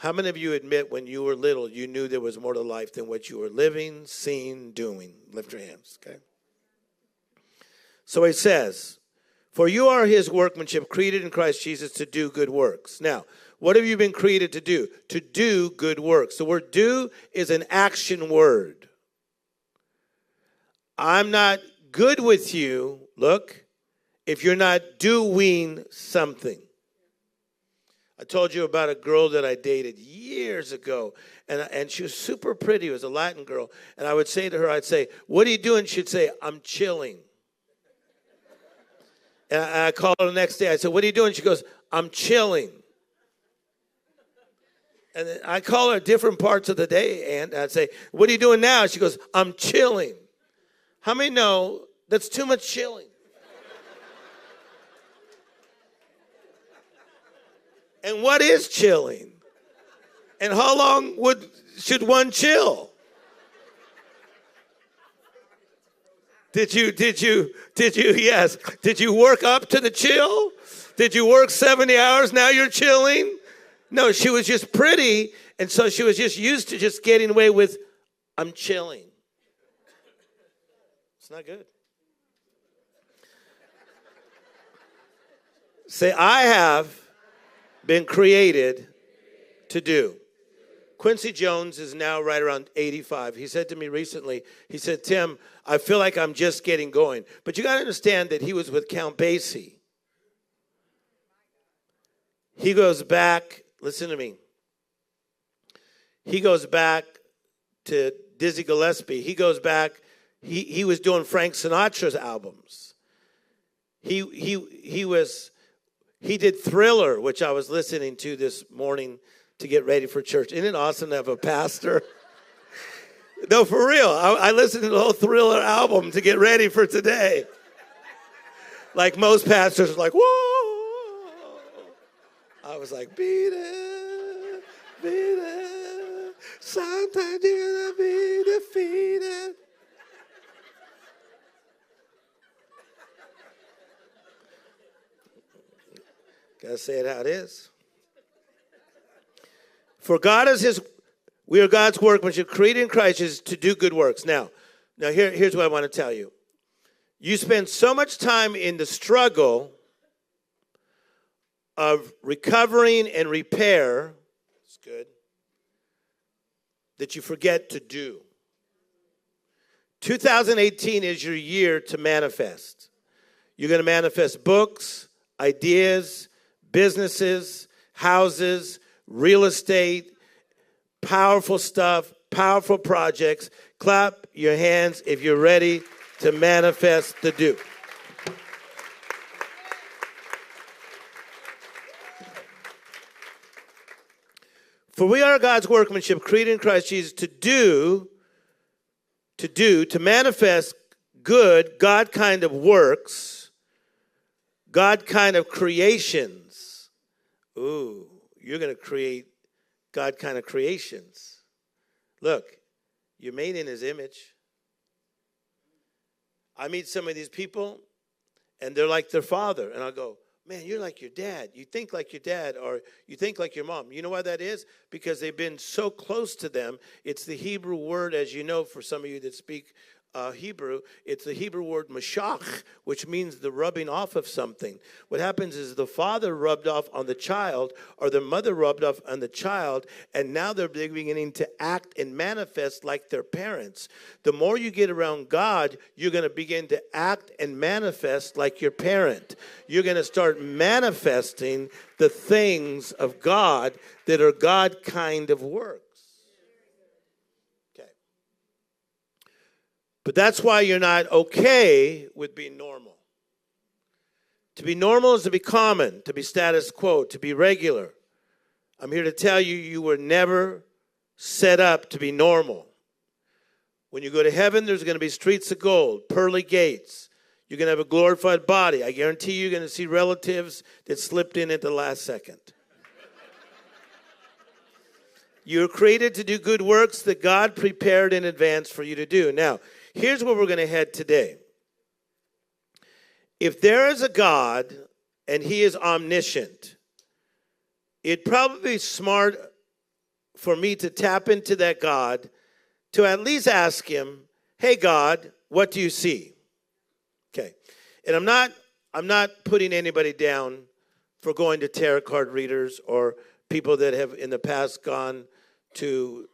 How many of you admit when you were little, you knew there was more to life than what you were living, seeing, doing? Lift your hands, okay? So he says, for you are his workmanship, created in Christ Jesus to do good works. Now, what have you been created to do? To do good works. The word do is an action word. I'm not good with you, look, if you're not doing something. I told you about a girl that I dated years ago, and she was super pretty. It was a Latin girl. And I would say to her, I'd say, what are you doing? She'd say, I'm chilling. And I called her the next day. I said, what are you doing? She goes, I'm chilling. And then I call her different parts of the day, and I'd say, what are you doing now? She goes, I'm chilling. How many know that's too much chilling? And what is chilling? And how long should one chill? Did you, yes. Did you work up to the chill? Did you work 70 hours, now you're chilling? No, she was just pretty, and so she was just used to just getting away with, I'm chilling. It's not good. Say, I have been created to do. Quincy Jones is now right around 85. He said to me recently, he said, Tim, I feel like I'm just getting going. But you got to understand that he was with Count Basie. He goes back, listen to me. He goes back to Dizzy Gillespie. He goes back, he was doing Frank Sinatra's albums. He did Thriller, which I was listening to this morning to get ready for church. Isn't it awesome to have a pastor? No, for real. I listened to the whole Thriller album to get ready for today. Like most pastors are like, whoa. I was like, beat it, beat it. Sometimes you're going to be defeated. Gotta say it how it is. For God is we are God's workmanship, created in Christ Jesus to do good works. Now here's what I want to tell you. You spend so much time in the struggle of recovering and repair, it's good, that you forget to do. 2018 is your year to manifest. You're going to manifest books, ideas, businesses, houses, real estate, powerful stuff, powerful projects. Clap your hands if you're ready to manifest the do. For we are God's workmanship, created in Christ Jesus to manifest good, God kind of works, God kind of creations. Ooh, you're going to create God kind of creations. Look, you're made in his image. I meet some of these people, and they're like their father. And I'll go, man, you're like your dad. You think like your dad, or you think like your mom. You know why that is? Because they've been so close to them. It's the Hebrew word, as you know, for some of you that speak Hebrew, it's the Hebrew word mashach, which means the rubbing off of something. What happens is the father rubbed off on the child, or the mother rubbed off on the child, and now they're beginning to act and manifest like their parents. The more you get around God, you're going to begin to act and manifest like your parent. You're going to start manifesting the things of God that are God kind of works. But that's why you're not okay with being normal. To be normal is to be common, to be status quo, to be regular. I'm here to tell you, you were never set up to be normal. When you go to heaven, there's going to be streets of gold, pearly gates. You're going to have a glorified body. I guarantee you're going to see relatives that slipped in at the last second. You're created to do good works that God prepared in advance for you to do. Now, here's where we're going to head today. If there is a God and he is omniscient, it'd probably be smart for me to tap into that God, to at least ask him, hey, God, what do you see? Okay. And I'm not putting anybody down for going to tarot card readers or people that have in the past gone to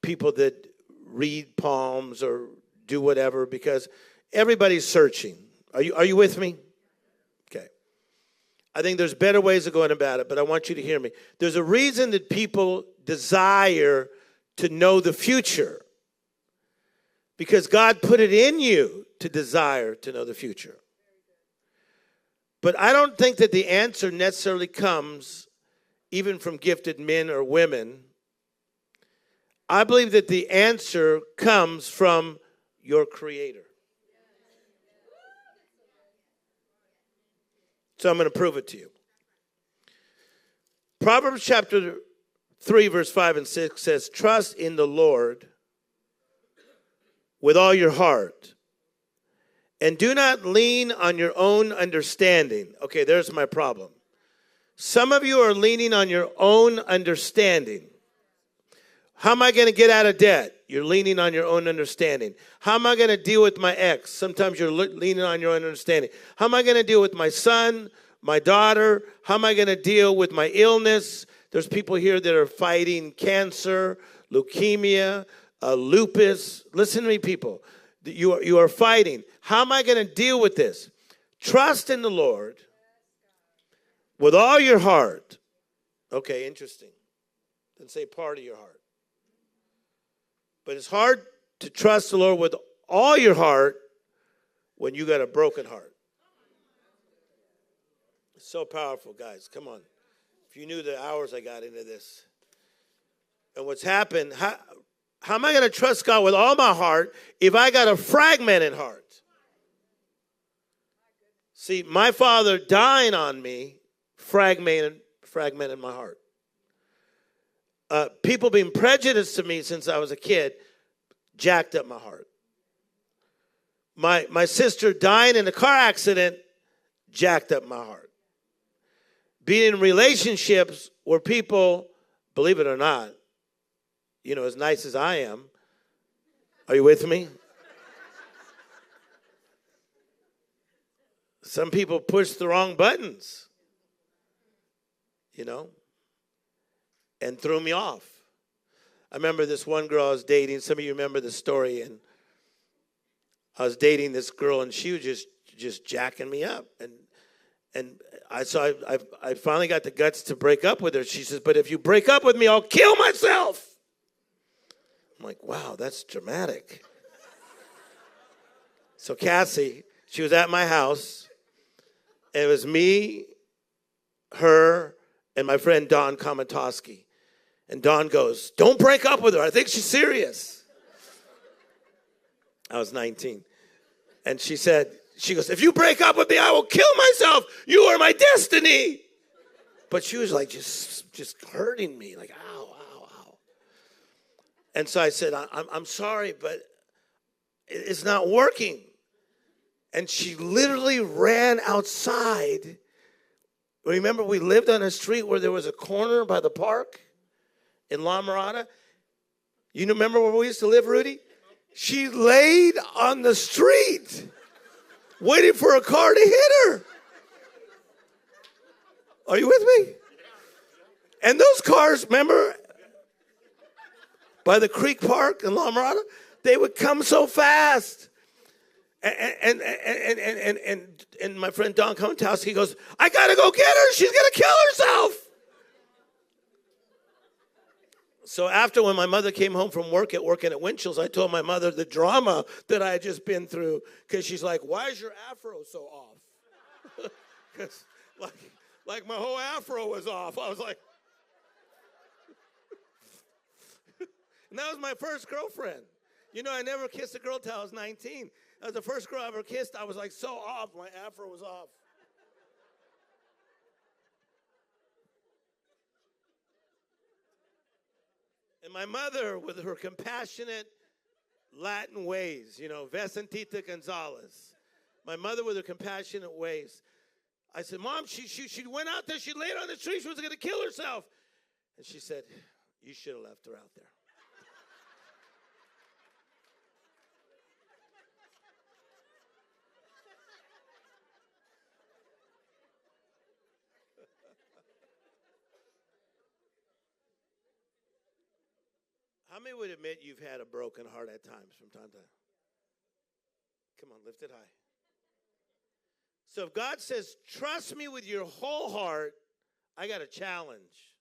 people that read palms or do whatever, because everybody's searching. Are you with me? Okay. I think there's better ways of going about it, but I want you to hear me. There's a reason that people desire to know the future, because God put it in you to desire to know the future. But I don't think that the answer necessarily comes even from gifted men or women. I believe that the answer comes from your Creator. So I'm going to prove it to you. Proverbs chapter 3, verse 5 and 6 says, trust in the Lord with all your heart, and do not lean on your own understanding. Okay, there's my problem. Some of you are leaning on your own understanding. How am I going to get out of debt? You're leaning on your own understanding. How am I going to deal with my ex? Sometimes you're leaning on your own understanding. How am I going to deal with my son, my daughter? How am I going to deal with my illness? There's people here that are fighting cancer, leukemia, lupus. Listen to me, people. You are fighting. How am I going to deal with this? Trust in the Lord with all your heart. Okay, interesting. Didn't say part of your heart. But it's hard to trust the Lord with all your heart when you got a broken heart. It's so powerful, guys. Come on. If you knew the hours I got into this. And what's happened, how am I going to trust God with all my heart if I got a fragmented heart? See, my father dying on me fragmented my heart. People being prejudiced to me since I was a kid jacked up my heart. My sister dying in a car accident jacked up my heart. Being in relationships where people, believe it or not, as nice as I am, are you with me? Some people push the wrong buttons, and threw me off. I remember this one girl I was dating. Some of you remember the story. And I was dating this girl, and she was just jacking me up. And I finally got the guts to break up with her. She says, but if you break up with me, I'll kill myself. I'm like, wow, that's dramatic. So Cassie, she was at my house. And it was me, her, and my friend Don Kamatoski. And Don goes, don't break up with her. I think she's serious. I was 19. And she goes, if you break up with me, I will kill myself. You are my destiny. But she was like just hurting me, like, ow, ow, ow. And so I said, I'm sorry, but it's not working. And she literally ran outside. Remember, we lived on a street where there was a corner by the park in La Mirada. You remember where we used to live, Rudy? She laid on the street waiting for a car to hit her. Are you with me? And those cars, remember, by the Creek Park in La Mirada, they would come so fast. And my friend Don Kamatoski goes, I got to go get her. She's going to kill herself. So after, when my mother came home from working at Winchell's, I told my mother the drama that I had just been through, because she's like, why is your afro so off? Because like my whole afro was off. I was like, and that was my first girlfriend. I never kissed a girl till I was 19. That was the first girl I ever kissed. I was like so off. My afro was off. And my mother, with her compassionate Latin ways, Vicentita Gonzalez. My mother with her compassionate ways. I said, Mom, she went out there, she laid on the street, she was going to kill herself. And she said, You should have left her out there. How many would admit you've had a broken heart at times from time to time? Come on, lift it high. So if God says, trust me with your whole heart, I got a challenge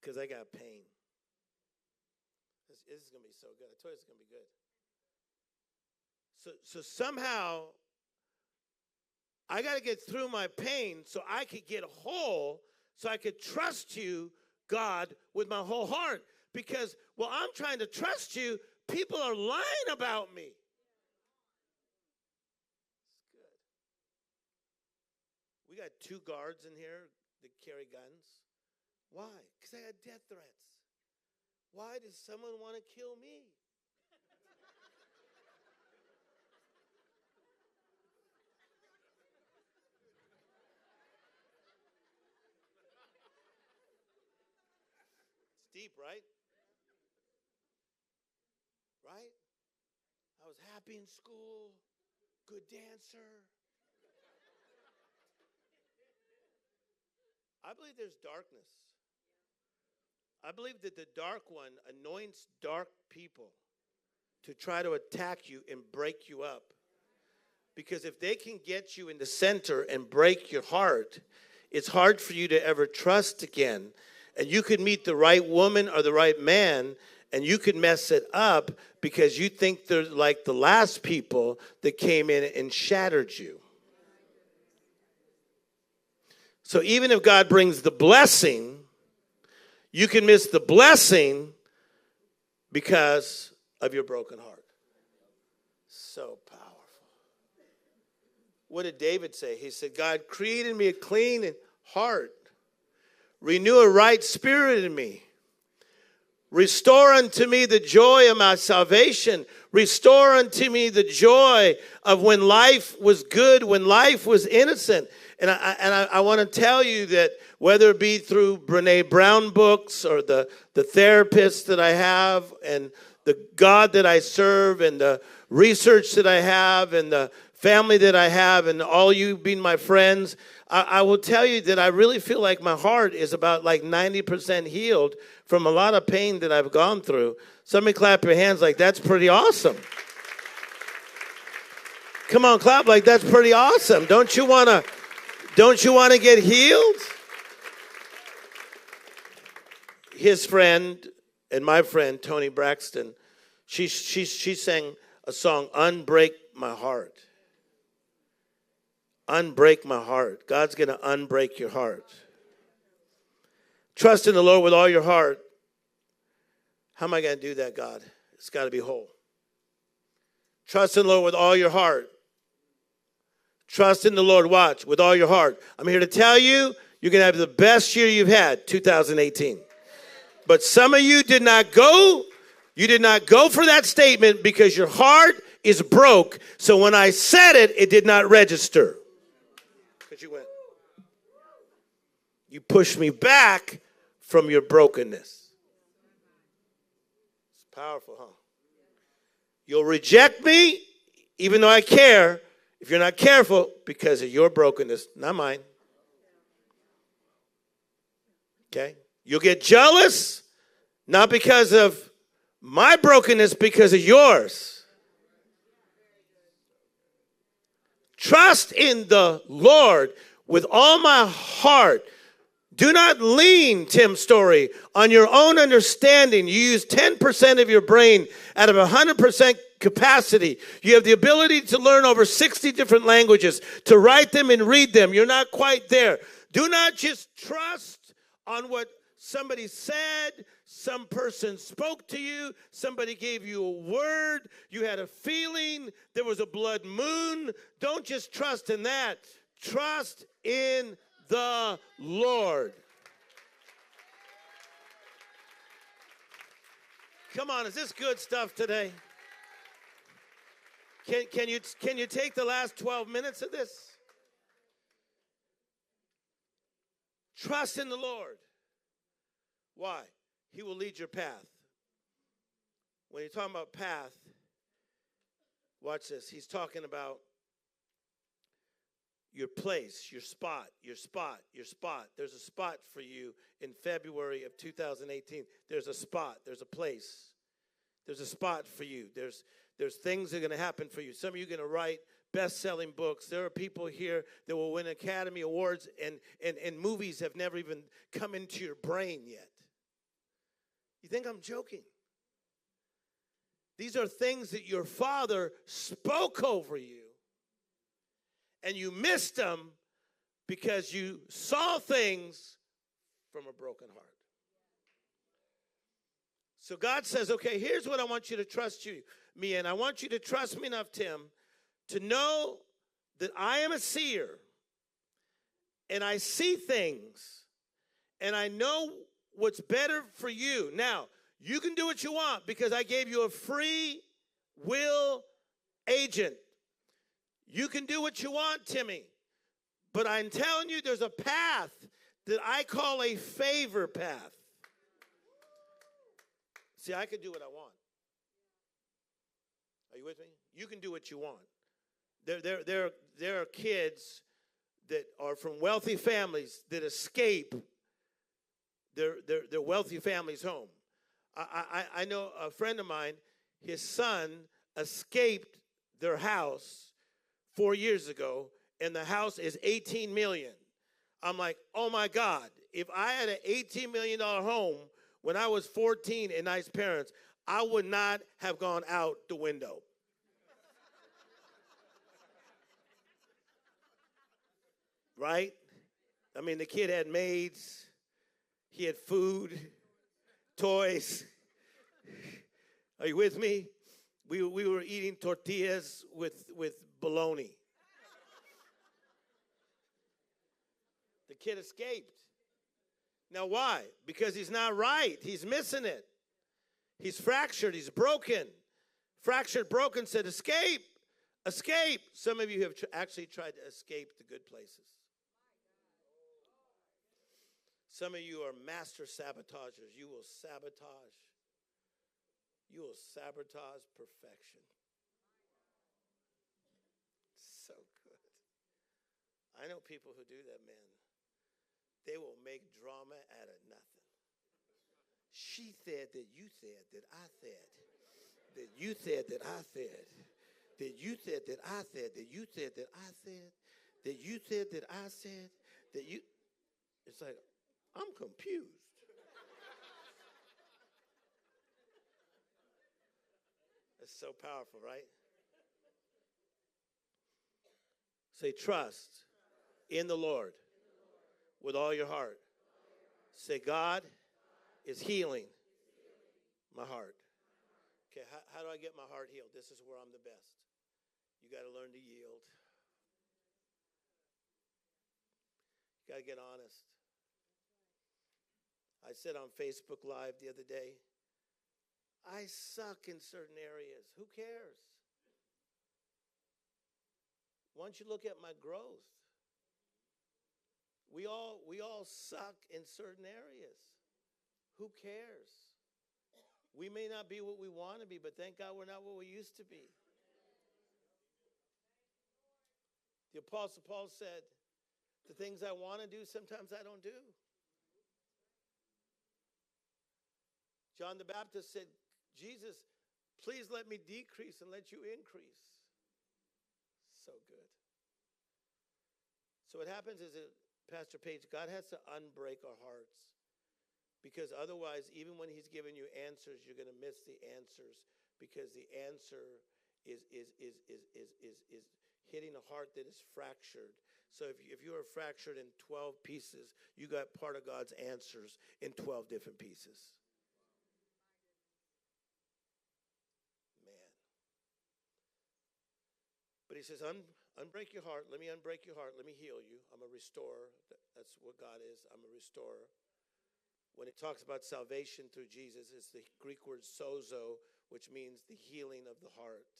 because I got pain. This is going to be so good. I told you it's going to be good. So somehow, I got to get through my pain so I could get whole, so I could trust you, God, with my whole heart. Because while I'm trying to trust you, people are lying about me. It's good. We got 2 guards in here that carry guns. Why? Because I had death threats. Why does someone want to kill me? It's deep, right? Right? I was happy in school, good dancer. I believe there's darkness. I believe that the dark one anoints dark people to try to attack you and break you up. Because if they can get you in the center and break your heart, it's hard for you to ever trust again. And you could meet the right woman or the right man, and you could mess it up because you think they're like the last people that came in and shattered you. So even if God brings the blessing, you can miss the blessing because of your broken heart. So powerful. What did David say? He said, God, create in me a clean heart. Renew a right spirit in me. Restore unto me the joy of my salvation. Restore unto me the joy of when life was good, when life was innocent. And I want to tell you that whether it be through Brene Brown books or the therapists that I have and the God that I serve and the research that I have and the family that I have and all you being my friends, I will tell you that I really feel like my heart is about like 90% healed from a lot of pain that I've gone through. Somebody clap your hands like that's pretty awesome. Come on, clap like that's pretty awesome. Don't you want to get healed? His friend and my friend, Toni Braxton, she sang a song, Unbreak My Heart. Unbreak my heart. God's going to unbreak your heart. Trust in the Lord with all your heart. How am I going to do that, God? It's got to be whole. Trust in the Lord with all your heart. Trust in the Lord, watch, with all your heart. I'm here to tell you, you're going to have the best year you've had, 2018. But some of you did not go. You did not go for that statement because your heart is broke. So when I said it, it did not register. Because you went. You pushed me back from your brokenness. It's powerful, huh? You'll reject me, even though I care, if you're not careful, because of your brokenness, not mine. Okay? You'll get jealous, not because of my brokenness, because of yours. Trust in the Lord with all my heart. Do not lean, Tim Storey, on your own understanding. You use 10% of your brain out of 100% capacity. You have the ability to learn over 60 different languages, to write them and read them. You're not quite there. Do not just trust on what somebody said, some person spoke to you, somebody gave you a word, you had a feeling, there was a blood moon. Don't just trust in that. Trust in the Lord. Come on, is this good stuff today? Can you take the last 12 minutes of this? Trust in the Lord Why? He will lead your path. When you're talking about path, watch this. He's talking about your place, your spot, your spot, your spot. There's a spot for you in February of 2018. There's a spot. There's a place. There's a spot for you. There's things that are going to happen for you. Some of you are going to write best-selling books. There are people here that will win Academy Awards, and movies have never even come into your brain yet. You think I'm joking? These are things that your Father spoke over you, and you missed them because you saw things from a broken heart. So God says, okay, here's what I want you to trust me in. I want you to trust me enough, Tim, to know that I am a seer, and I see things, and I know what's better for you. Now, you can do what you want because I gave you a free will agent. You can do what you want, Timmy. But I'm telling you, there's a path that I call a favor path. See, I can do what I want. Are you with me? You can do what you want. There are kids that are from wealthy families that escape their wealthy family's home. I know a friend of mine, his son escaped their house 4 years ago, and the house is $18 million. I'm like, oh my God, if I had an $18 million home when I was 14 and nice parents, I would not have gone out the window. Right? I mean, the kid had maids, he had food, toys. Are you with me? We were eating tortillas with bologna. The kid escaped. Now why? Because he's not right. He's missing it. He's fractured. He's broken. Fractured, broken, said escape. Escape. Some of you have actually tried to escape the good places. Some of you are master sabotagers. You will sabotage. You will sabotage perfection. So good. I know people who do that, man. They will make drama out of nothing. She said that you said that I said. That you said that I said. That you said that I said. That you said that I said. That you said that I said. That you. It's like, I'm confused. It's so powerful, right? Say, trust in the Lord with all your heart. Say, God is healing my heart. Okay, how do I get my heart healed? This is where I'm the best. You got to learn to yield. You got to get honest. I said on Facebook Live the other day, I suck in certain areas. Who cares? Once you look at my growth, we all suck in certain areas. Who cares? We may not be what we want to be, but thank God we're not what we used to be. The Apostle Paul said, the things I want to do, sometimes I don't do. John the Baptist said, Jesus, please let me decrease and let you increase. So good. So what happens is, Pastor Page, God has to unbreak our hearts. Because otherwise, even when he's giving you answers, you're going to miss the answers. Because the answer is hitting a heart that is fractured. So if you are fractured in 12 pieces, you got part of God's answers in 12 different pieces. But he says, unbreak your heart. Let me unbreak your heart. Let me heal you. I'm a restorer. That's what God is. I'm a restorer. When it talks about salvation through Jesus, it's the Greek word sozo, which means the healing of the heart.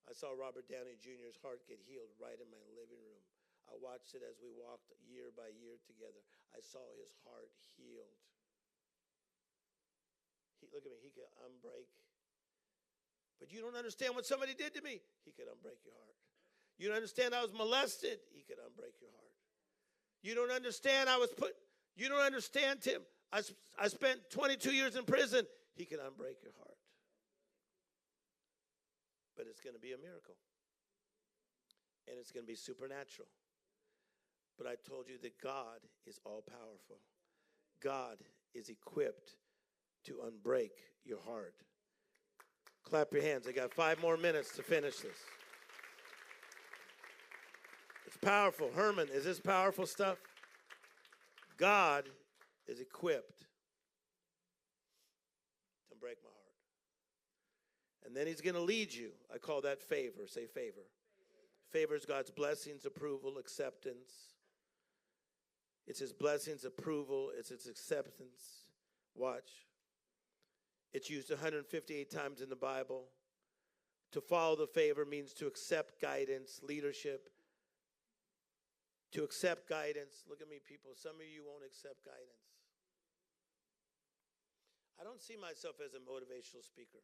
I saw Robert Downey Jr.'s heart get healed right in my living room. I watched it as we walked year by year together. I saw his heart healed. Look at me, he could unbreak. But you don't understand what somebody did to me. He could unbreak your heart. You don't understand I was molested. He could unbreak your heart. You don't understand you don't understand, Tim. I spent 22 years in prison. He could unbreak your heart. But it's going to be a miracle. And it's going to be supernatural. But I told you that God is all powerful. God is equipped to unbreak your heart. Clap your hands. I got 5 more minutes to finish this. It's powerful. Herman, is this powerful stuff? God is equipped to break my heart. And then he's going to lead you. I call that favor. Say favor. Favor is God's blessings, approval, acceptance. It's his blessings, approval. It's his acceptance. Watch. It's used 158 times in the Bible. To follow the favor means to accept guidance, leadership. To accept guidance. Look at me, people. Some of you won't accept guidance. I don't see myself as a motivational speaker.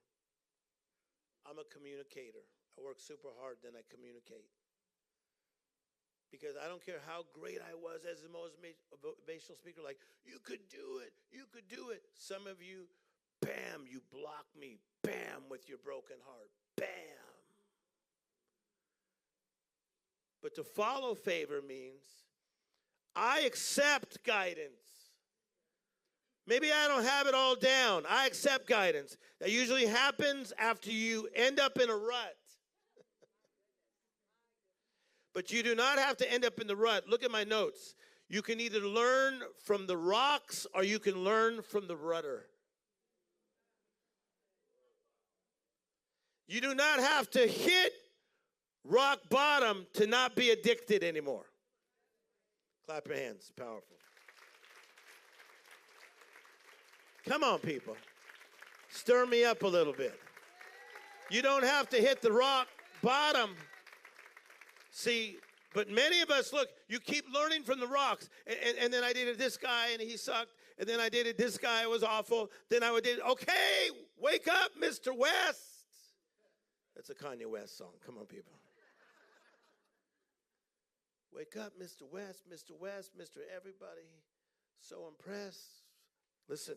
I'm a communicator. I work super hard, then I communicate. Because I don't care how great I was as a motivational speaker, like, you could do it, you could do it. Some of you, bam, you block me, bam, with your broken heart, bam. But to follow favor means I accept guidance. Maybe I don't have it all down. I accept guidance. That usually happens after you end up in a rut. But you do not have to end up in the rut. Look at my notes. You can either learn from the rocks or you can learn from the rudder. You do not have to hit rock bottom to not be addicted anymore. Clap your hands. Powerful. Come on, people. Stir me up a little bit. You don't have to hit the rock bottom. See, but many of us, look, you keep learning from the rocks. And then I dated this guy and he sucked. And then I dated this guy, it was awful. Then I would date, okay, wake up, Mr. West. That's a Kanye West song. Come on, people. Wake up, Mr. West, Mr. West, Mr. Everybody. So impressed. Listen,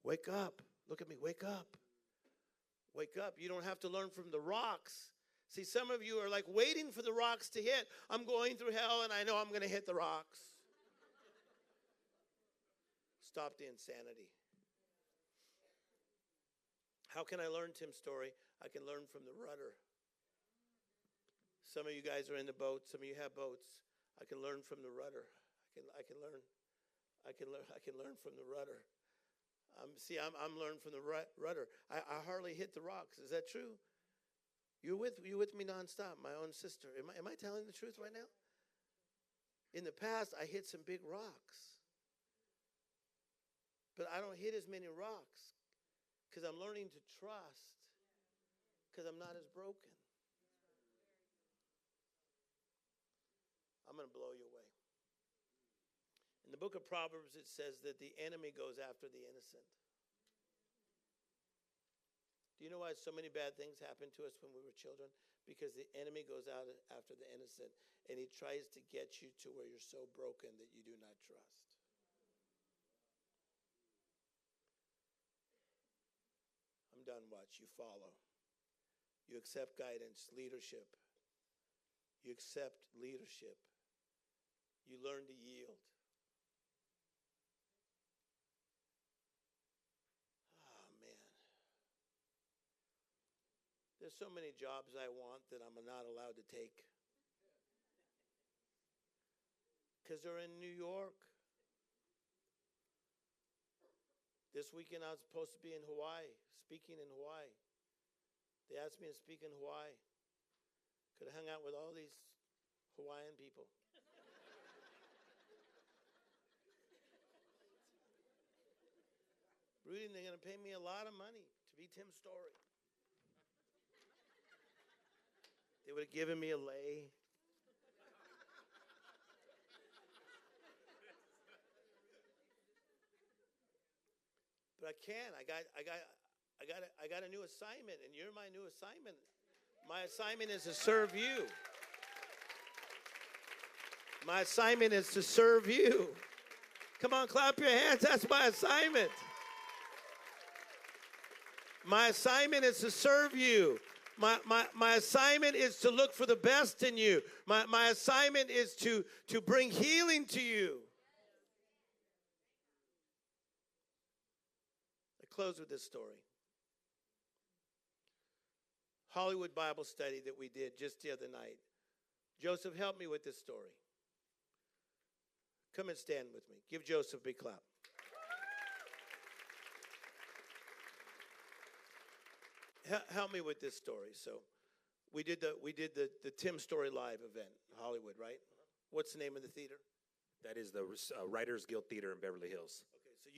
wake up. Look at me, wake up. Wake up. You don't have to learn from the rocks. See, some of you are like waiting for the rocks to hit. I'm going through hell and I know I'm going to hit the rocks. Stop the insanity. How can I learn, Tim Storey? I can learn from the rudder. Some of you guys are in the boat. Some of you have boats. I can learn from the rudder. I can learn from the rudder. I'm learning from the rudder. I hardly hit the rocks. Is that true? You're with me nonstop, my own sister. Am I telling the truth right now? In the past, I hit some big rocks. But I don't hit as many rocks because I'm learning to trust because I'm not as broken. I'm going to blow you away. In the book of Proverbs, it says that the enemy goes after the innocent. Do you know why so many bad things happened to us when we were children? Because the enemy goes out after the innocent, and he tries to get you to where you're so broken that you do not trust. I'm done. Watch. You follow. You accept guidance, leadership. You accept leadership. You learn to yield. Oh, man. There's so many jobs I want that I'm not allowed to take. Because they're in New York. This weekend I was supposed to be in Hawaii, speaking in Hawaii. They asked me to speak in Hawaii. Could have hung out with all these Hawaiian people. Rudy, they're going to pay me a lot of money to be Tim Storey. They would have given me a lei. But I can't. I got a new assignment, and you're my new assignment. My assignment is to serve you. My assignment is to serve you. Come on, clap your hands. That's my assignment. My assignment is to serve you. My assignment is to look for the best in you. My assignment is to bring healing to you. I close with this story. Hollywood Bible study that we did just the other night. Joseph, help me with this story. Come and stand with me. Give Joseph a big clap. Help me with this story. So we did the Tim Storey live event, Hollywood, right? What's the name of the theater? That is the Writers Guild Theater in Beverly Hills. Okay, so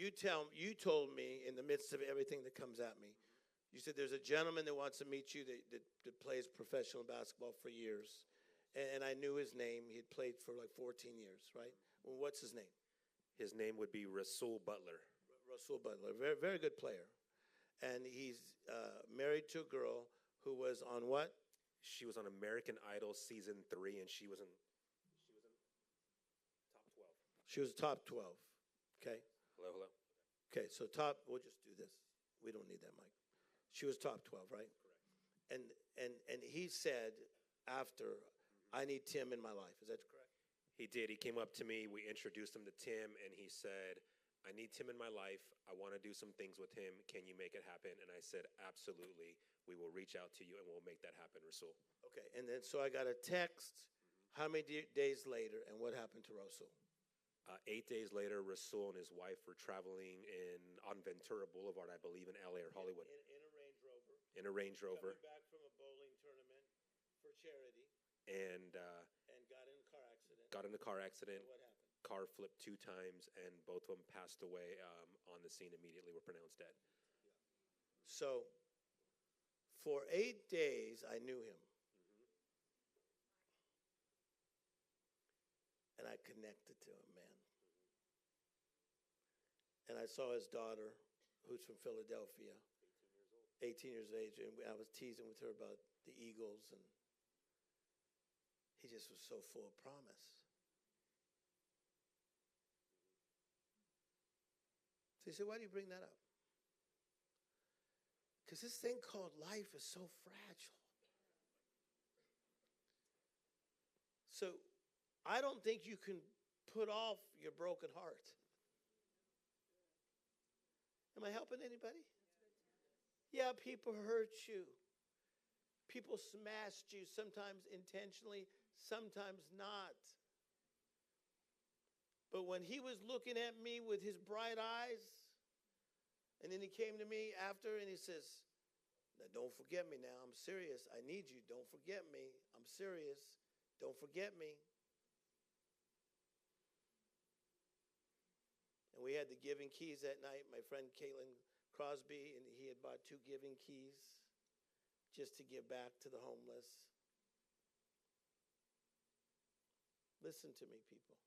you told me in the midst of everything that comes at me, you said there's a gentleman that wants to meet you that plays professional basketball for years. And I knew his name. He had played for like 14 years, right? Well, what's his name? His name would be Rasul Butler. Rasul Butler, very, very good player. And he's married to a girl who was on what? She was on American Idol season 3, and she was in top 12. She was top 12. Okay. Hello. Okay, so we'll just do this. We don't need that mic. She was top 12, right? Correct. And he said after, I need Tim in my life. Is that correct? He did. He came up to me. We introduced him to Tim, and he said, I need Tim in my life. I want to do some things with him. Can you make it happen? And I said, absolutely. We will reach out to you, and we'll make that happen, Rasul. Okay, and then so I got a text. How many days later, and what happened to Rasul? 8 days later, Rasul and his wife were traveling on Ventura Boulevard, I believe, in L.A. or Hollywood. In a Range Rover. In a Range Rover. Coming back from a bowling tournament for charity. And got in a car accident. Got in a car accident. And what happened? Car flipped 2 times, and both of them passed away on the scene immediately, were pronounced dead. Yeah. So, for 8 days, I knew him. And I connected to him, man. And I saw his daughter, who's from Philadelphia, 18 years of age, and I was teasing with her about the Eagles, and he just was so full of promise. So he said, why do you bring that up? Because this thing called life is so fragile. So I don't think you can put off your broken heart. Am I helping anybody? Yeah, people hurt you. People smashed you, sometimes intentionally, sometimes not. But when he was looking at me with his bright eyes, and then he came to me after and he says, now don't forget me now. I'm serious. I need you. Don't forget me. I'm serious. Don't forget me. And we had the giving keys that night. My friend Caitlin Crosby, and he had bought 2 giving keys just to give back to the homeless. Listen to me, people.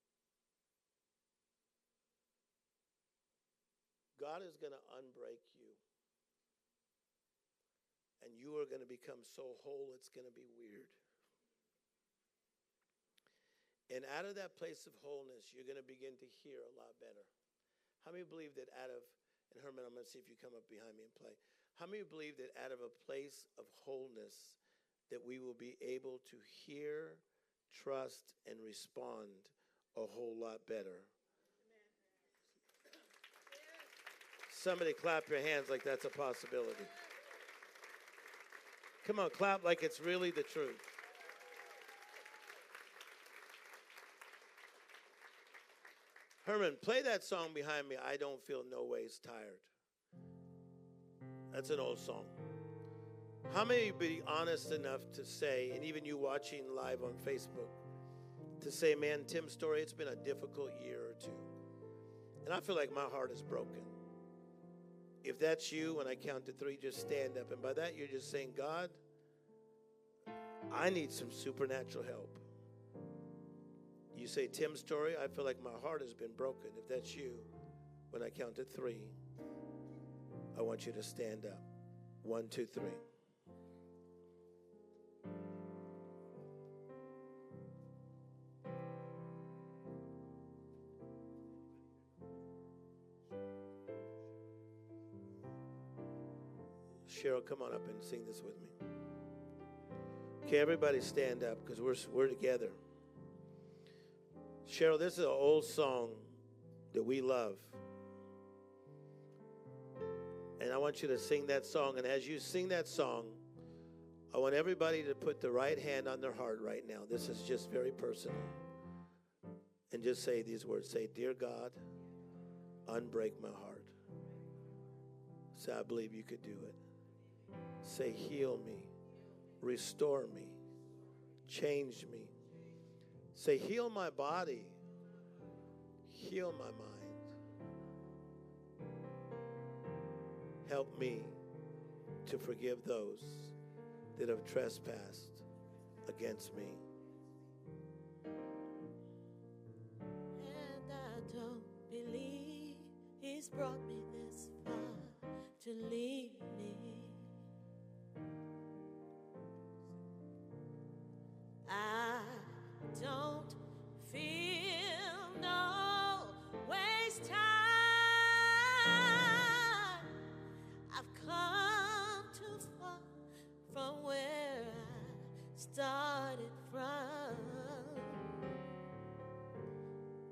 God is going to unbreak you. And you are going to become so whole, it's going to be weird. And out of that place of wholeness, you're going to begin to hear a lot better. How many believe that and Herman, I'm going to see if you come up behind me and play. How many believe that out of a place of wholeness, that we will be able to hear, trust, and respond a whole lot better? Somebody clap your hands like that's a possibility. Come on, clap like it's really the truth. Herman, play that song behind me, I Don't Feel No Ways Tired. That's an old song. How many would be honest enough to say, and even you watching live on Facebook, to say, man, Tim Storey, it's been a difficult year or two. And I feel like my heart is broken. If that's you, when I count to 3, just stand up. And by that, you're just saying, God, I need some supernatural help. You say, Tim Storey, I feel like my heart has been broken. If that's you, when I count to 3, I want you to stand up. 1, 2, 3. Cheryl, come on up and sing this with me. Okay, everybody stand up because we're together. Cheryl, this is an old song that we love. And I want you to sing that song. And as you sing that song, I want everybody to put the right hand on their heart right now. This is just very personal. And just say these words. Say, "Dear God, unbreak my heart." Say, "I believe you could do it." Say, "Heal me, restore me, change me." Say, "Heal my body, heal my mind. Help me to forgive those that have trespassed against me." And I don't believe He's brought me this far to leave me. I don't feel no waste time. I've come too far from where I started from.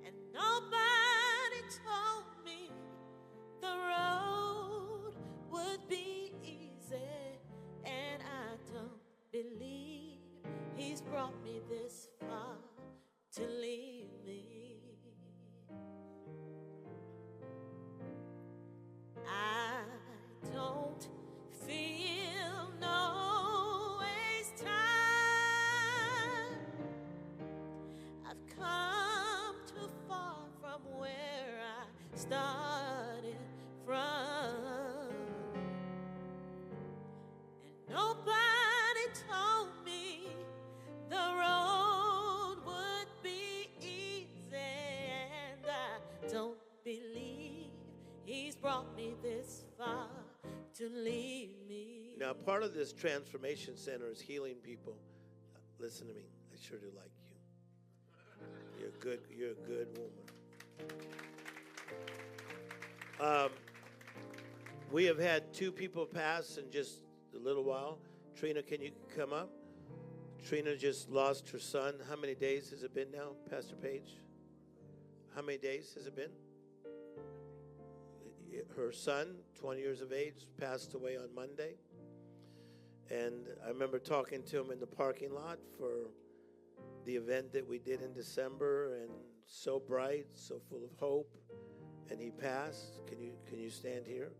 And nobody told me the road would be easy. And I don't believe He's brought me this far to leave me. I don't feel no waste time. I've come too far from where I started from. And nobody told me the road would be easy. And I don't believe He's brought me this far to leave me. Now, part of this transformation center is healing people. Listen to me. I sure do like you. You're a good woman. We have had 2 people pass in just a little while. Trina, can you come up? Trina just lost her son. How many days has it been now, Pastor Page? How many days has it been? Her son, 20 years of age, passed away on Monday. And I remember talking to him in the parking lot for the event that we did in December, and so bright, so full of hope. And he passed. Can you stand here?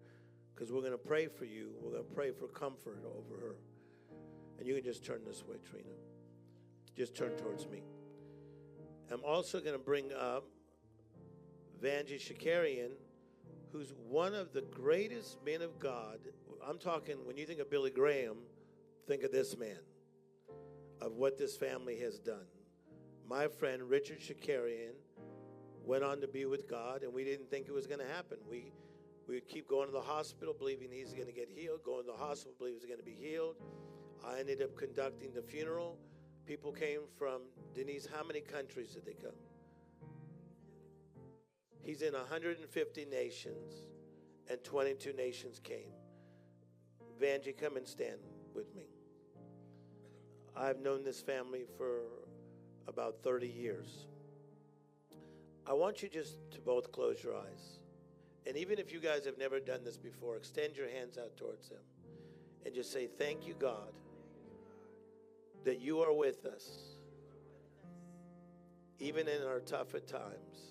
Because we're going to pray for you. We're going to pray for comfort over her. And you can just turn this way, Trina. Just turn towards me. I'm also going to bring up Vanjie Shakarian, who's one of the greatest men of God. I'm talking, when you think of Billy Graham, think of this man, of what this family has done. My friend Richard Shakarian went on to be with God, and we didn't think it was going to happen. We would keep going to the hospital believing he's going to get healed, going to the hospital believing he's going to be healed. I ended up conducting the funeral. People came from, Denise, how many countries did they come? He's in 150 nations, and 22 nations came. Vanjie, come and stand with me. I've known this family for about 30 years. I want you just to both close your eyes. And even if you guys have never done this before, extend your hands out towards them and just say, "Thank you, God, that you are with us, even in our toughest times.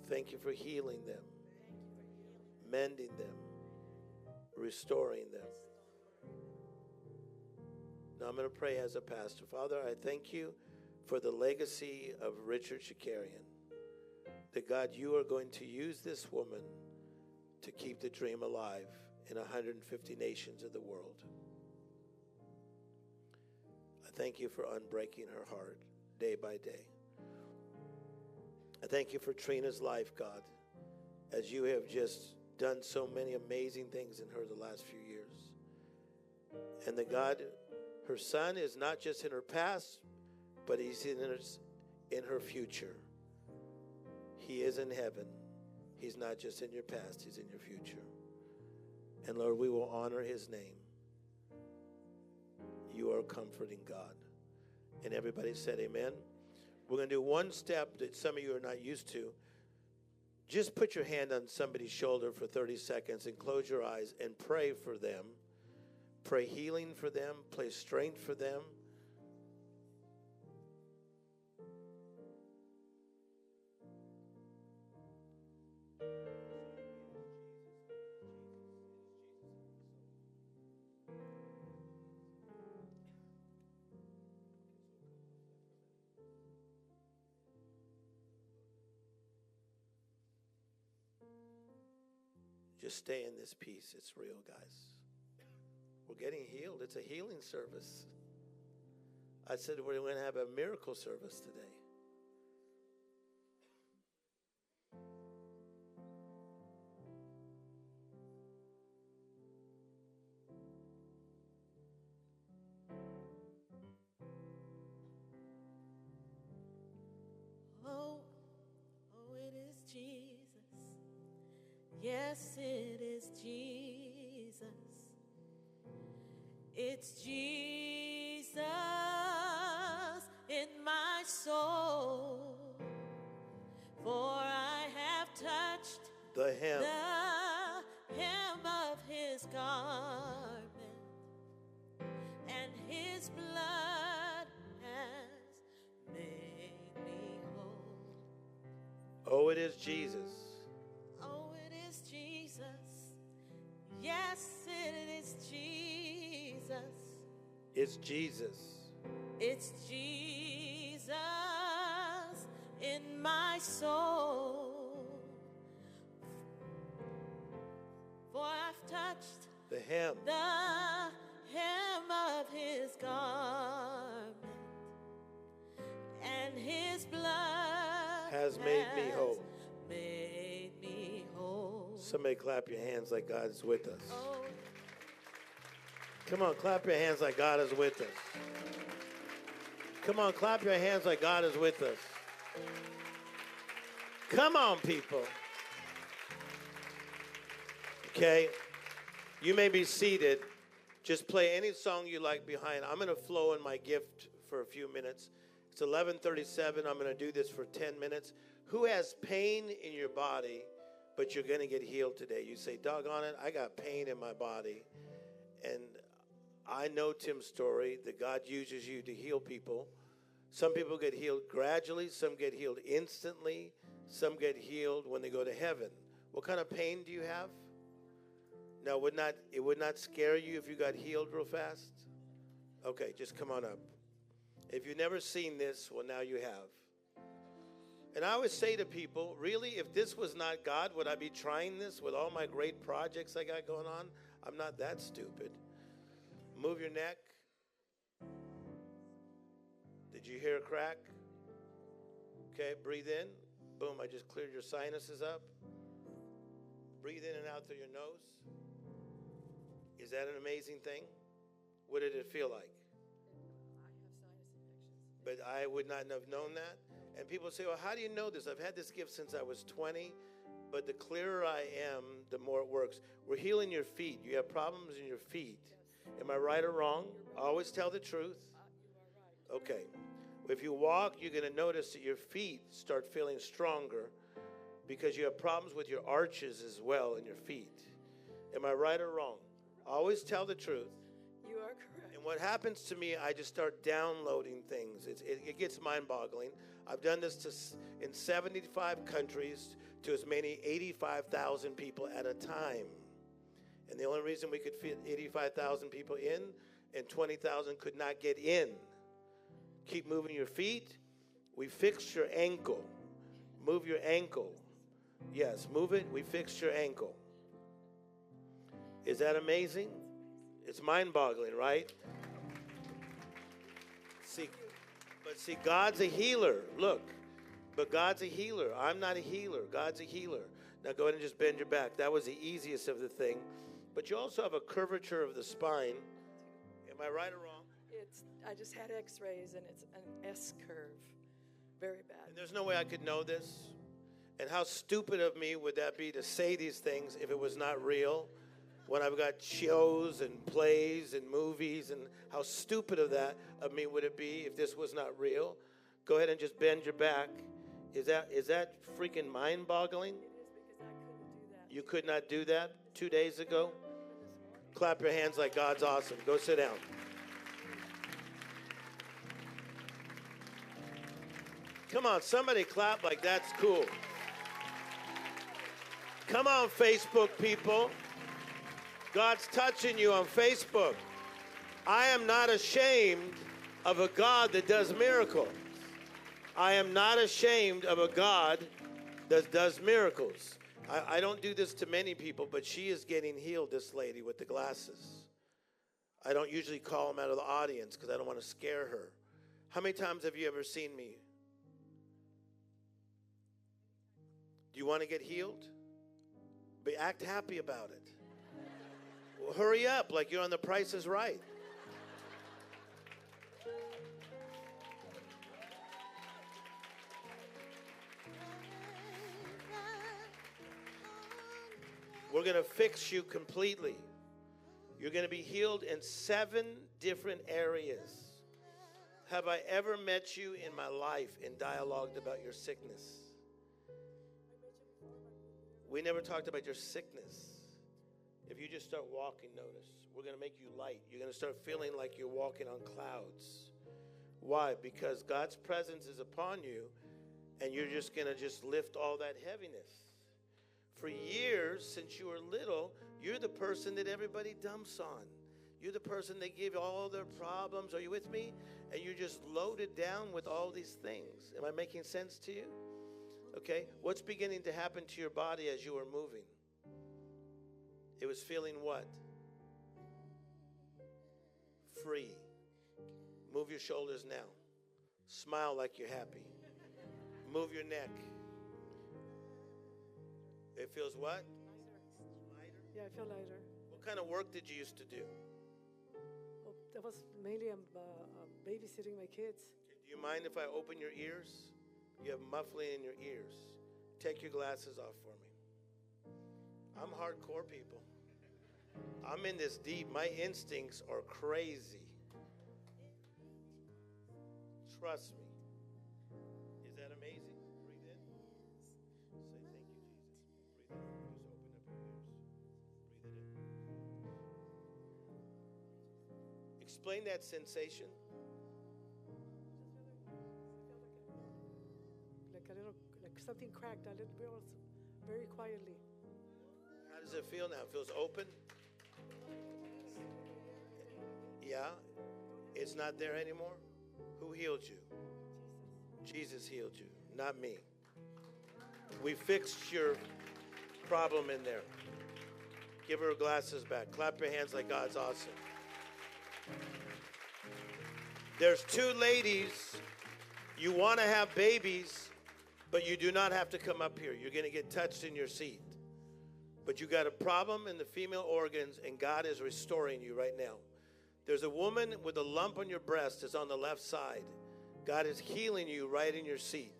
Thank you for healing them, mending them, restoring them." Now I'm going to pray as a pastor. Father, I thank you for the legacy of Richard Shakarian. That, God, you are going to use this woman to keep the dream alive in 150 nations of the world. I thank you for unbreaking her heart day by day. I thank you for Trina's life, God, as you have just done so many amazing things in her the last few years. And that God, her son is not just in her past, but he's in her future. He is in heaven. He's not just in your past, he's in your future. And Lord, we will honor his name. You are a comforting God. And everybody said amen. We're going to do one step that some of you are not used to. Just put your hand on somebody's shoulder for 30 seconds and close your eyes and pray for them. Pray healing for them. Pray strength for them. Just stay in this peace. It's real, guys. We're getting healed. It's a healing service. I said we're going to have a miracle service today. Oh, it is Jesus. Yes, it is Jesus. It's Jesus in my soul. For I have touched The hem. the hem of his garment, and his blood has made me whole. Oh, it is Jesus. Oh, it is Jesus. Yes, it is Jesus. It's Jesus. It's Jesus in my soul. For I've touched The hem. the hem of his garment, and his blood Has made me whole. Made me whole. Somebody clap your hands like God is with us. Oh, Come on, clap your hands like God is with us. Come on, clap your hands like God is with us. Come on, people. Okay, you may be seated. Just play any song you like behind. I'm going to flow in my gift for a few minutes. It's 11:37. I'm going to do this for 10 minutes. Who has pain in your body, but you're going to get healed today? You say, doggone it, I got pain in my body. And I know Tim Storey, that God uses you to heal people. Some people get healed gradually. Some get healed instantly. Some get healed when they go to heaven. What kind of pain do you have? Now, it would not scare you if you got healed real fast? Okay, just come on up. If you've never seen this, well, now you have. And I always say to people, really, if this was not God, would I be trying this with all my great projects I got going on? I'm not that stupid. Move your neck. Did you hear a crack? Okay, breathe in. Boom, I just cleared your sinuses up. Breathe in and out through your nose. Is that an amazing thing? What did it feel like? I have sinus infections. But I would not have known that. And people say, well, how do you know this? I've had this gift since I was 20, but the clearer I am, the more it works. We're healing your feet. You have problems in your feet. Yes. Am I right or wrong? Always tell the truth. You are right. Okay. If you walk, you're going to notice that your feet start feeling stronger because you have problems with your arches as well in your feet. Am I right or wrong? Always tell the truth. You are correct. And what happens to me, I just start downloading things. It gets mind-boggling. I've done this in 75 countries to as many 85,000 people at a time. And the only reason we could fit 85,000 people in and 20,000 could not get in. Keep moving your feet. We fixed your ankle. Move your ankle. Yes, move it. We fixed your ankle. Is that amazing? It's mind-boggling, right? See, God's a healer. Look, But God's a healer. I'm not a healer. God's a healer. Now go ahead and just bend your back. That was the easiest of the thing. But you also have a curvature of the spine. Am I right or wrong? I just had x-rays and it's an S curve. Very bad. And there's no way I could know this. And how stupid of me would that be to say these things if it was not real? When I've got shows and plays and movies, and how stupid of me would it be if this was not real? Go ahead and just bend your back. Is that freaking mind-boggling? It is because I couldn't do that. You could not do that 2 days ago? Clap your hands like God's awesome. Go sit down. Come on, somebody clap like that's cool. Come on, Facebook people. God's touching you on Facebook. I am not ashamed of a God that does miracles. I am not ashamed of a God that does miracles. I don't do this to many people, but she is getting healed, this lady with the glasses. I don't usually call them out of the audience because I don't want to scare her. How many times have you ever seen me? Do you want to get healed? But act happy about it. Well, hurry up, like you're on The Price is Right. We're going to fix you completely. You're going to be healed in 7 different areas. Have I ever met you in my life and dialogued about your sickness? We never talked about your sickness. If you just start walking, notice, we're going to make you light. You're going to start feeling like you're walking on clouds. Why? Because God's presence is upon you, and you're just going to just lift all that heaviness. For years, since you were little, you're the person that everybody dumps on. You're the person they give all their problems. Are you with me? And you're just loaded down with all these things. Am I making sense to you? Okay. What's beginning to happen to your body as you were moving? It was feeling what? Free. Move your shoulders now. Smile like you're happy. Move your neck. It feels what? Lighter. Yeah, I feel lighter. What kind of work did you used to do? Well, that was mainly babysitting my kids. Do you mind if I open your ears? You have muffling in your ears. Take your glasses off for me. I'm hardcore, people. I'm in this deep. My instincts are crazy. Trust me. Is that amazing? Breathe in. Say thank you, Jesus. Breathe in. Just open up your ears. Breathe it in. Explain that sensation. Like a little, like something cracked. A little bit, very quietly. How does it feel now? It feels open? Yeah? It's not there anymore? Who healed you? Jesus healed you, not me. We fixed your problem in there. Give her glasses back. Clap your hands like God's awesome. There's 2 ladies. You want to have babies, but you do not have to come up here. You're going to get touched in your seat. But you got a problem in the female organs, and God is restoring you right now. There's a woman with a lump on your breast that's on the left side. God is healing you right in your seat.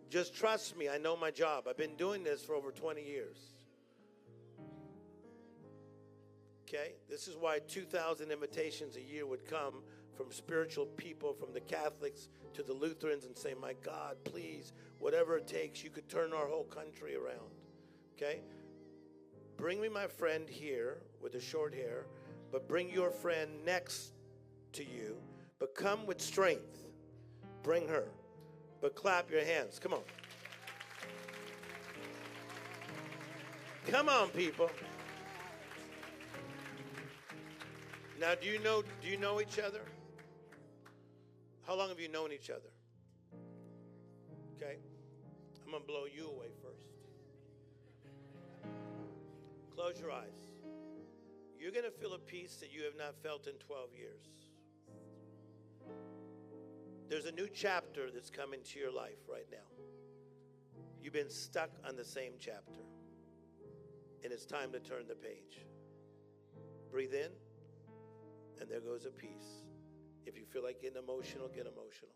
Just trust me. I know my job. I've been doing this for over 20 years. Okay? This is why 2,000 invitations a year would come from spiritual people, from the Catholics to the Lutherans, and say, my God, please, whatever it takes, you could turn our whole country around. Okay? Bring me my friend here with the short hair, but bring your friend next to you, but come with strength. Bring her, but clap your hands. Come on. Come on, people. Now, do you know each other? How long have you known each other? Okay. I'm going to blow you away first. Close your eyes. You're going to feel a peace that you have not felt in 12 years. There's a new chapter that's coming to your life right now. You've been stuck on the same chapter. And it's time to turn the page. Breathe in, and there goes a peace. If you feel like getting emotional, get emotional.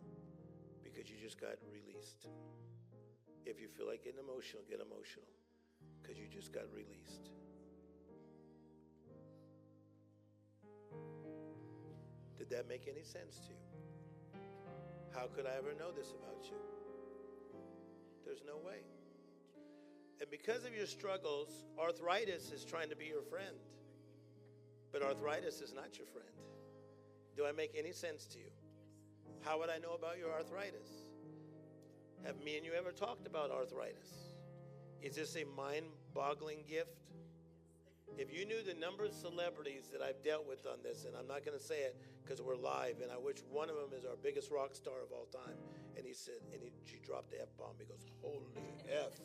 Because you just got released. If you feel like getting emotional, get emotional. Because you just got released. Did that make any sense to you? How could I ever know this about you? There's no way. And because of your struggles, arthritis is trying to be your friend. But arthritis is not your friend. Do I make any sense to you? How would I know about your arthritis? Have me and you ever talked about arthritis? Is this a mind-boggling gift? If you knew the number of celebrities that I've dealt with on this, and I'm not going to say it because we're live, and I wish one of them is our biggest rock star of all time. And he said, she dropped the F-bomb. He goes, holy F.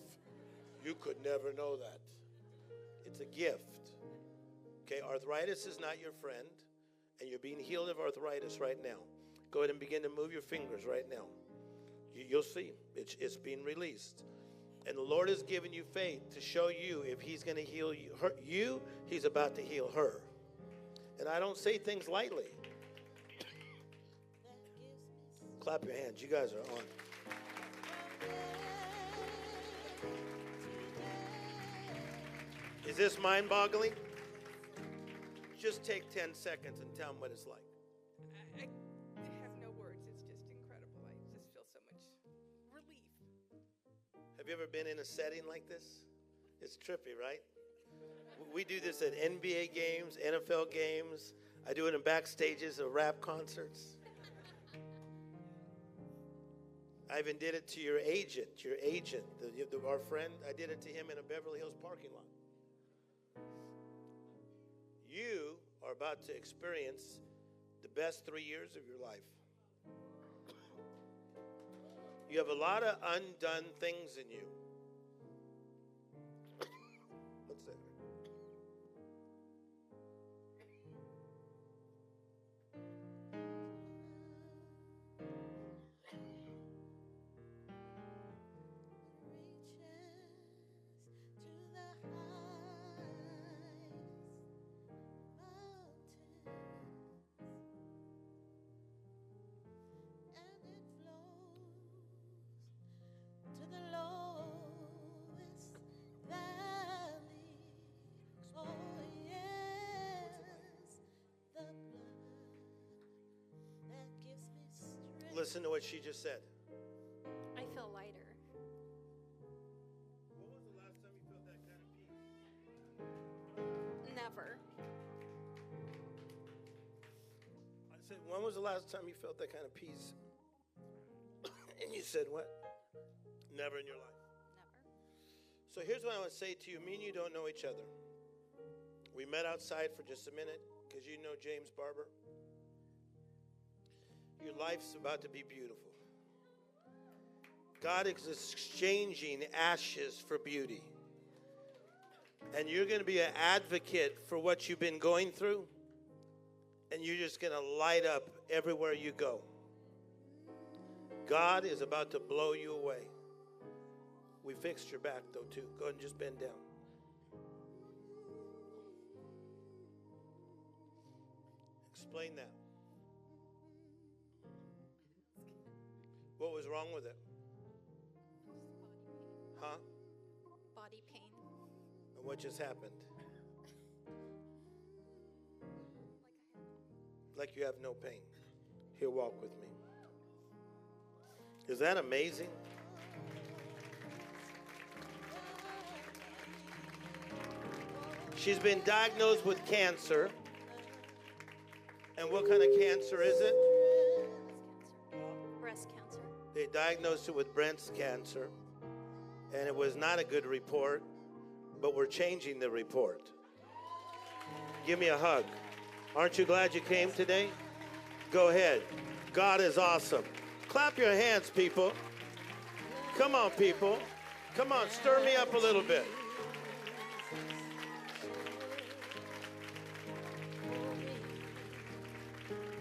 You could never know that. It's a gift. Okay, arthritis is not your friend, and you're being healed of arthritis right now. Go ahead and begin to move your fingers right now. You'll see. It's being released. And the Lord has given you faith to show you if he's going to heal you, he's about to heal her. And I don't say things lightly. Clap your hands. You guys are on. Is this mind-boggling? Just take 10 seconds and tell them what it's like. I have no words. It's just incredible. I just feel so much relief. Have you ever been in a setting like this? It's trippy, right? We do this at NBA games, NFL games. I do it in backstages of rap concerts. I even did it to your agent, our friend. I did it to him in a Beverly Hills parking lot. You are about to experience the best 3 years of your life. You have a lot of undone things in you. What's that? Listen to what she just said. I feel lighter. When was the last time you felt that kind of peace? Never. I said, when was the last time you felt that kind of peace? And you said what? Never in your life. Never. So here's what I want to say to you. Me and you don't know each other. We met outside for just a minute because you know James Barber. Your life's about to be beautiful. God is exchanging ashes for beauty. And you're going to be an advocate for what you've been going through. And you're just going to light up everywhere you go. God is about to blow you away. We fixed your back, though, too. Go ahead and just bend down. Explain that. What was wrong with it? Huh? Body pain. And what just happened? Like you have no pain. Here, walk with me. Is that amazing? She's been diagnosed with cancer. And what kind of cancer is it? Breast cancer. They diagnosed her with breast cancer, and it was not a good report, but we're changing the report. Give me a hug. Aren't you glad you came today? Go ahead. God is awesome. Clap your hands, people. Come on, people. Come on, stir me up a little bit.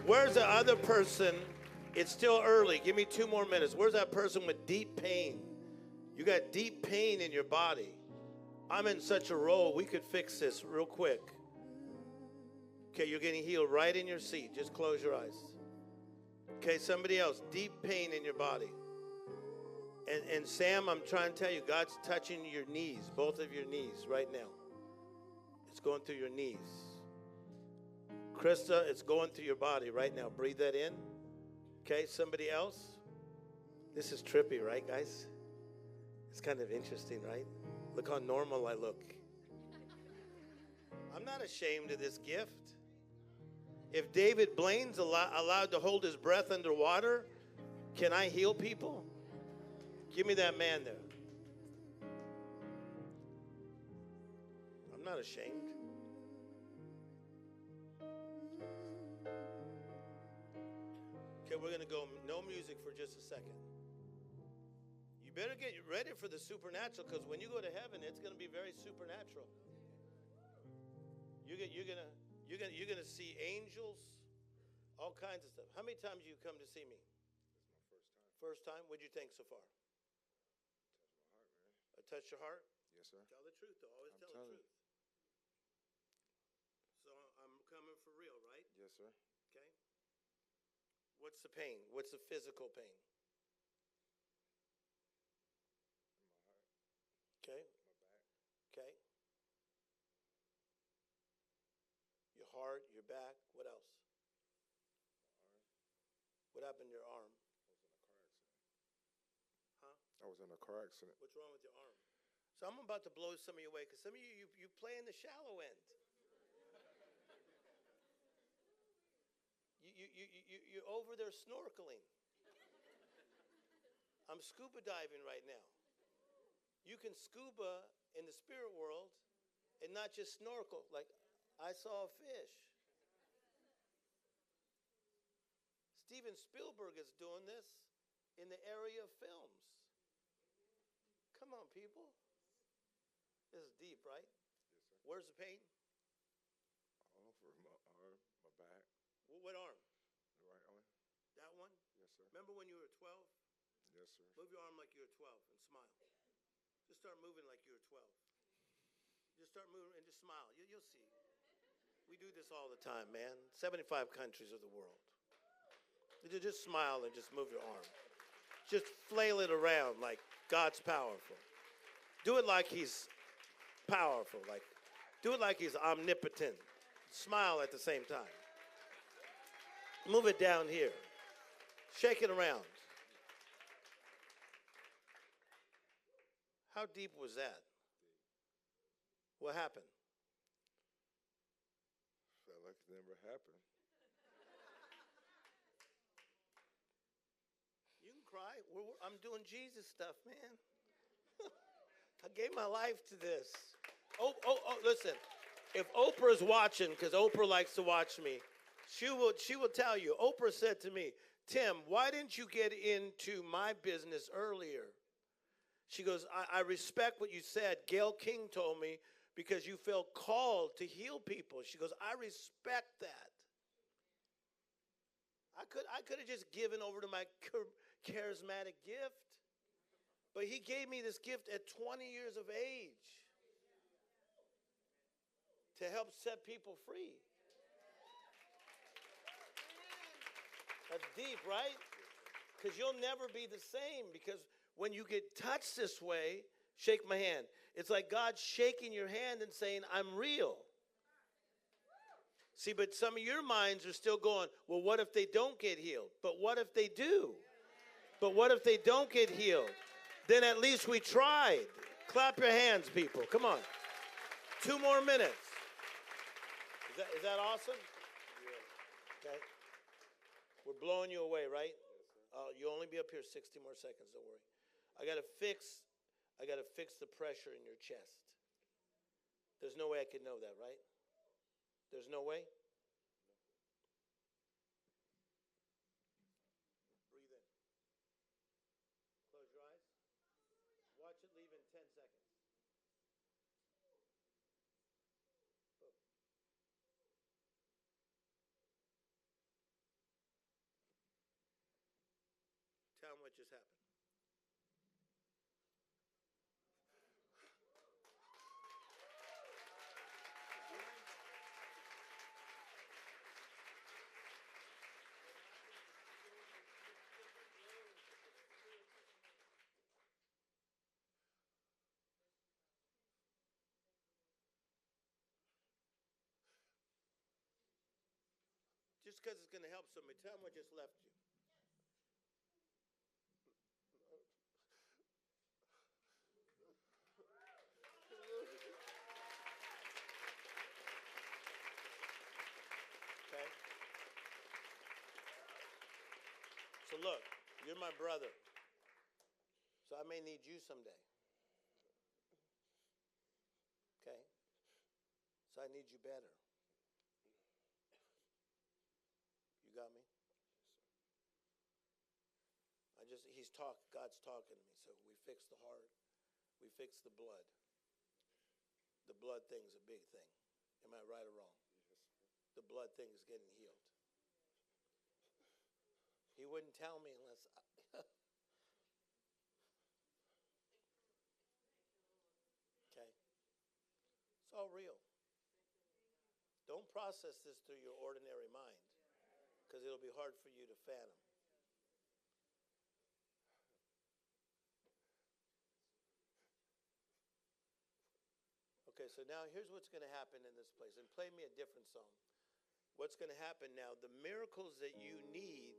Where's the other person It's still early. Give me 2 more minutes. Where's that person with deep pain? You got deep pain in your body. I'm in such a roll. We could fix this real quick. Okay, you're getting healed right in your seat. Just close your eyes. Okay, somebody else. Deep pain in your body. And Sam, I'm trying to tell you, God's touching your knees, both of your knees right now. It's going through your knees. Krista, it's going through your body right now. Breathe that in. Okay, somebody else. This is trippy, right, guys? It's kind of interesting, right? Look how normal I look. I'm not ashamed of this gift. If David Blaine's allowed to hold his breath underwater, can I heal people? Give me that man there. I'm not ashamed. Okay, we're going to go no music for just a second. You better get ready for the supernatural, because when you go to heaven, it's going to be very supernatural. You're going to see angels, all kinds of stuff. How many times you come to see me? It's my first time. First time? What'd you think so far? Touch my heart, man. I touched your heart? Yes, sir. Tell the truth, though. Always tell the truth. So I'm coming for real, right? Yes, sir. Okay. What's the pain? What's the physical pain? In my heart, Okay. my back, Okay. Your heart, your back. What else? my arm. What happened to your arm? I was in a car accident. What's wrong with your arm? So I'm about to blow some of you away, because some of you play in the shallow end. You're over there snorkeling. I'm scuba diving right now. You can scuba in the spirit world and not just snorkel. Like, I saw a fish. Steven Spielberg is doing this in the area of films. Come on, people. This is deep, right? Yes, sir. Where's the pain? All over my arm, my back, What arm? the right one. That one? Yes, sir. Remember when you were 12? Yes, sir. Move your arm like you were 12 and smile. Just start moving like you were 12. Just start moving and just smile. You'll see. We do this all the time, man. 75 countries of the world. Just smile and just move your arm. Just flail it around like God's powerful. Do it like he's powerful. Like, do it like he's omnipotent. Smile at the same time. Move it down here. Shake it around. How deep was that? What happened? Felt like it never happened. You can cry. I'm doing Jesus stuff, man. I gave my life to this. Oh, listen. If Oprah's watching, because Oprah likes to watch me, she will tell you. Oprah said to me, Tim, why didn't you get into my business earlier? She goes, I respect what you said. Gail King told me, because you felt called to heal people. She goes, I respect that. I could have just given over to my charismatic gift. But he gave me this gift at 20 years of age to help set people free. That's deep, right? Because you'll never be the same. Because when you get touched this way, shake my hand. It's like God shaking your hand and saying, I'm real. See, but some of your minds are still going, well, what if they don't get healed? But what if they do? But what if they don't get healed? Then at least we tried. Clap your hands, people. Come on. 2 more minutes. Is that awesome? Yeah. Okay. We're blowing you away, right? Yes, sir. You'll only be up here 60 more seconds. Don't worry. I got to fix the pressure in your chest. There's no way I could know that, right? There's no way? Breathe in. Close your eyes. Watch it leave in 10 seconds. Boom. What just happened? Just because it's going to help somebody, tell them what just left you. Okay? So look, you're my brother. So I may need you someday. Okay? So I need you better. You got me? God's talking to me. So we fix the heart. We fix the blood. The blood thing's a big thing. Am I right or wrong? The blood thing is getting healed. He wouldn't tell me unless okay? It's all real. Don't process this through your ordinary mind, because it'll be hard for you to fathom. Okay, so now here's what's going to happen in this place. And play me a different song. What's going to happen now, the miracles that you need,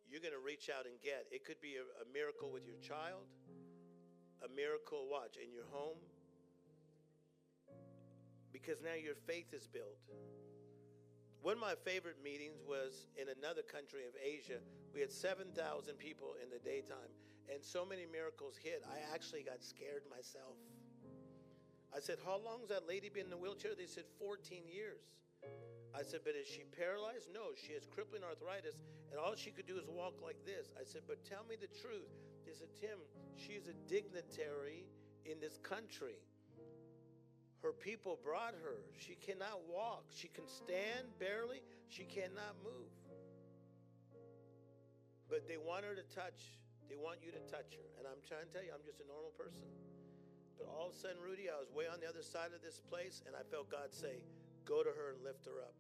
you're going to reach out and get. It could be a miracle with your child, a miracle, watch, in your home, because now your faith is built. One of my favorite meetings was in another country of Asia. We had 7,000 people in the daytime, and so many miracles hit, I actually got scared myself. I said, how long has that lady been in the wheelchair? They said 14 years. I said, but is she paralyzed? No, she has crippling arthritis, and all she could do is walk like this. I said, but tell me the truth. They said, Tim, she's a dignitary in this country. Her people brought her. She cannot walk. She can stand barely. She cannot move. But they want her to touch. They want you to touch her. And I'm trying to tell you, I'm just a normal person. But all of a sudden, Rudy, I was way on the other side of this place, and I felt God say, go to her and lift her up.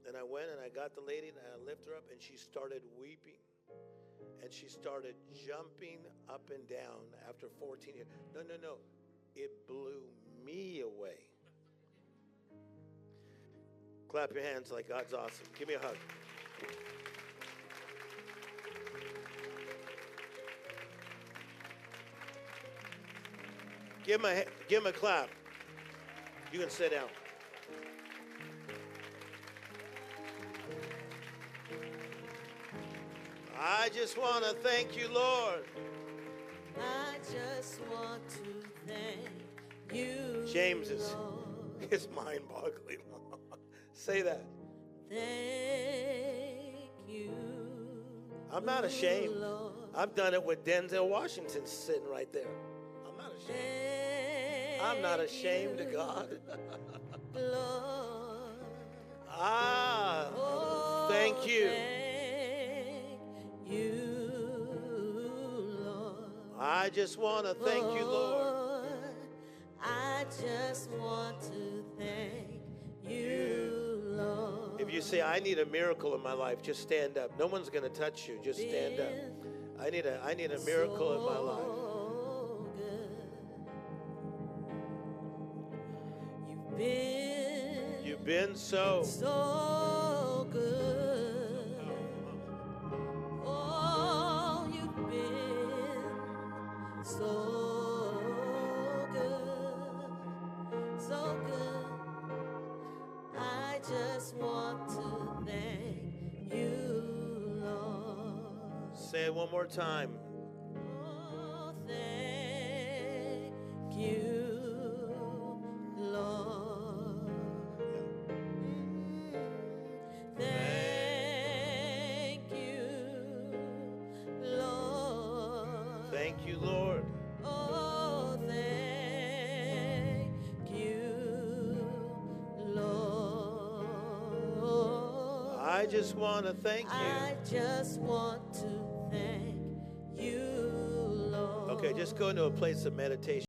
And I went and I got the lady and I lifted her up, and she started weeping. And she started jumping up and down after 14 years. No. It blew me away. Clap your hands like God's awesome. Give me a hug. Give him a clap. You can sit down. I just want to thank you, Lord. I just want to thank you, James is Lord. It's mind-boggling. Say that. Thank you. I'm not ashamed. Lord. I've done it with Denzel Washington sitting right there. I'm not ashamed. I'm not ashamed of God. Lord. Thank you. Thank you, Lord. I just want to thank you, Lord. I just want to thank you, Lord. If you say, I need a miracle in my life, just stand up. No one's going to touch you. Just stand up. I need a miracle in my life. You've been so good. Oh, you've been so good. So good. I just want to thank you, Lord. Say it one more time. Oh, thank you, Lord. Thank you, Lord. Thank you, Lord. Oh, thank you, Lord. I just want to thank you. I just want to thank Okay, just go into a place of meditation.